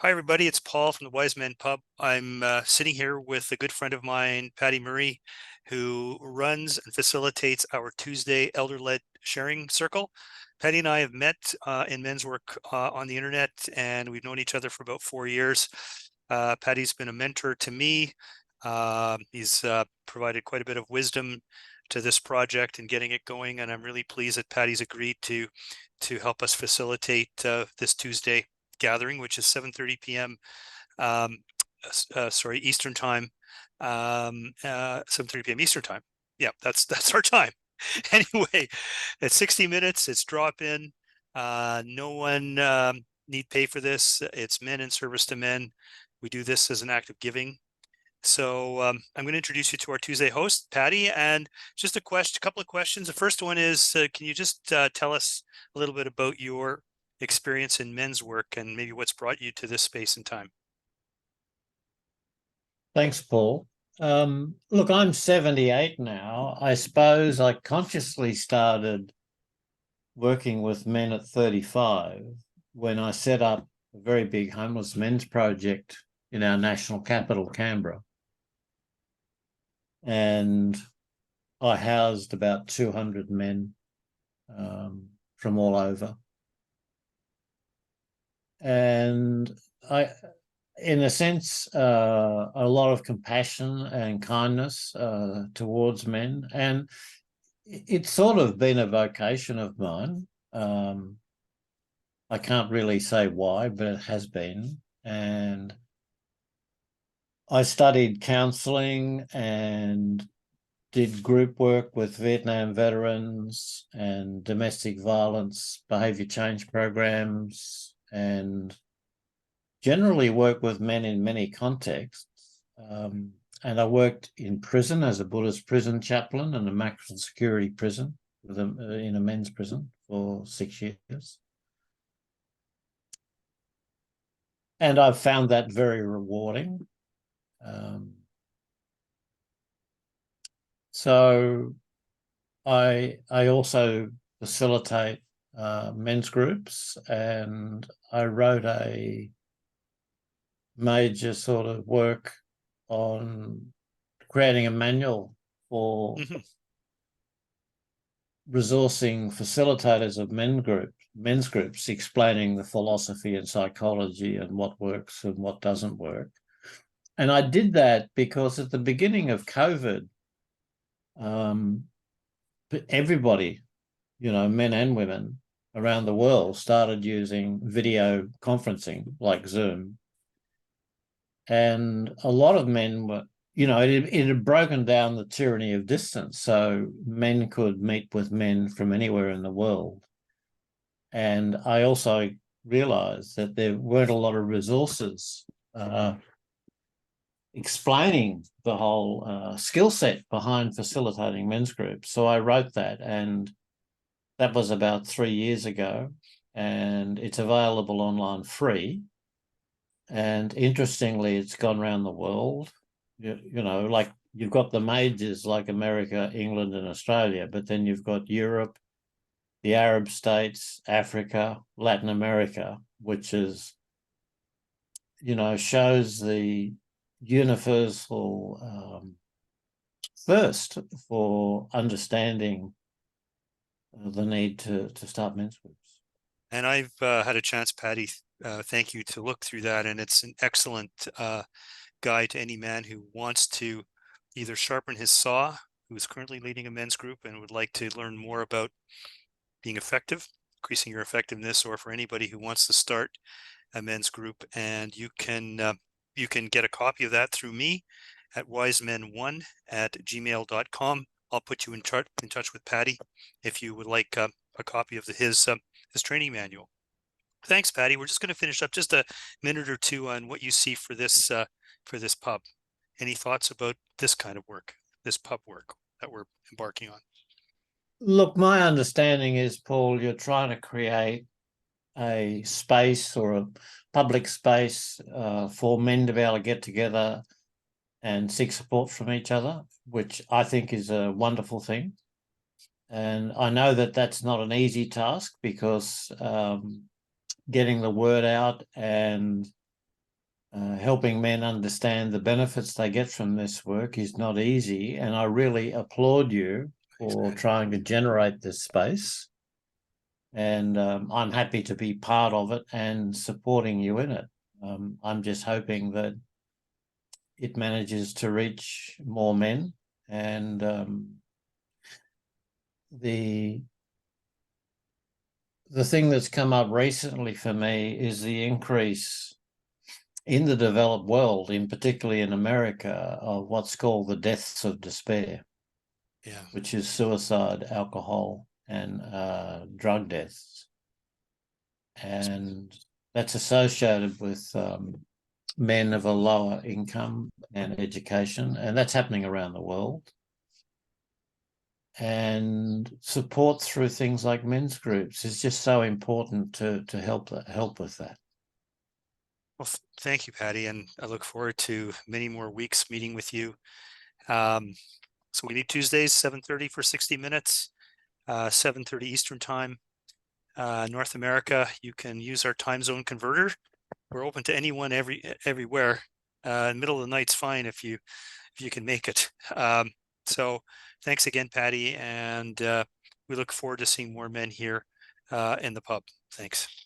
Hi, everybody. It's Paul from the Whysmen Pub. I'm sitting here with a good friend of mine, Paddy Murray, who runs and facilitates our Tuesday elder-led sharing circle. Paddy and I have met in men's work on the internet, and we've known each other for about 4 years. Paddy's been a mentor to me. He's provided quite a bit of wisdom to this project and getting it going, and I'm really pleased that Paddy's agreed to help us facilitate this Tuesday gathering, which is 7:30 p.m. Sorry, Eastern time. 7:30 p.m. Eastern time. Yeah, that's our time. Anyway, it's 60 minutes. It's drop in. No one need pay for this. It's men in service to men. We do this as an act of giving. So I'm going to introduce you to our Tuesday host, Paddy, and just a couple of questions. The first one is, can you just tell us a little bit about your experience in men's work and maybe what's brought you to this space and time? Thanks, Paul. Look, I'm 78 now. I suppose I consciously started working with men at 35 when I set up a very big homeless men's project in our national capital, Canberra. And I housed about 200 men from all over. And in a sense, a lot of compassion and kindness towards men. And it's sort of been a vocation of mine. I can't really say why, but it has been. And I studied counselling and did group work with Vietnam veterans and domestic violence behaviour change programs, and generally work with men in many contexts. And I worked in prison as a Buddhist prison chaplain in a maximum security prison in a men's prison for 6 years. And I've found that very rewarding. So I also facilitate men's groups, and I wrote a major sort of work on creating a manual for resourcing facilitators of men's groups, explaining the philosophy and psychology and what works and what doesn't work. And I did that because at the beginning of COVID, everybody, men and women around the world started using video conferencing like Zoom. And a lot of men were, it had broken down the tyranny of distance. So men could meet with men from anywhere in the world. And I also realized that there weren't a lot of resources explaining the whole skill set behind facilitating men's groups. So I wrote that, and that was about 3 years ago, and it's available online free. And interestingly, it's gone around the world. Like you've got the majors like America, England, and Australia, but then you've got Europe, the Arab states, Africa, Latin America, which is, shows the universal thirst for understanding the need to start men's groups. And I've had a chance, Paddy, thank you, to look through that. And it's an excellent guide to any man who wants to either sharpen his saw, who is currently leading a men's group and would like to learn more about being effective, increasing your effectiveness, or for anybody who wants to start a men's group. And you can get a copy of that through me at whysmen1@gmail.com. I'll put you in touch with Paddy if you would like a copy of his training manual. Thanks, Paddy. We're just going to finish up just a minute or two on what you see for this pub. Any thoughts about this kind of work, this pub work that we're embarking on? Look, my understanding is, Paul, you're trying to create a space or a public space for men to be able to get together and seek support from each other, which I think is a wonderful thing. And I know that that's not an easy task because getting the word out and helping men understand the benefits they get from this work is not easy, and I really applaud you for trying to generate this space. And I'm happy to be part of it and supporting you in it. I'm just hoping that it manages to reach more men, and the thing that's come up recently for me is the increase in the developed world, in particularly in America, of what's called the deaths of despair, Yeah. which is suicide, alcohol, and drug deaths. And that's associated with men of a lower income and education, and that's happening around the world. And support through things like men's groups is just so important to help with that. Well, thank you, Paddy, and I look forward to many more weeks meeting with you. So we meet Tuesdays, 7:30 for 60 minutes, 7:30 Eastern time. North America, you can use our time zone converter. We're open to anyone everywhere. Middle of the night's fine if you can make it. So thanks again, Paddy, and we look forward to seeing more men here in the pub. Thanks.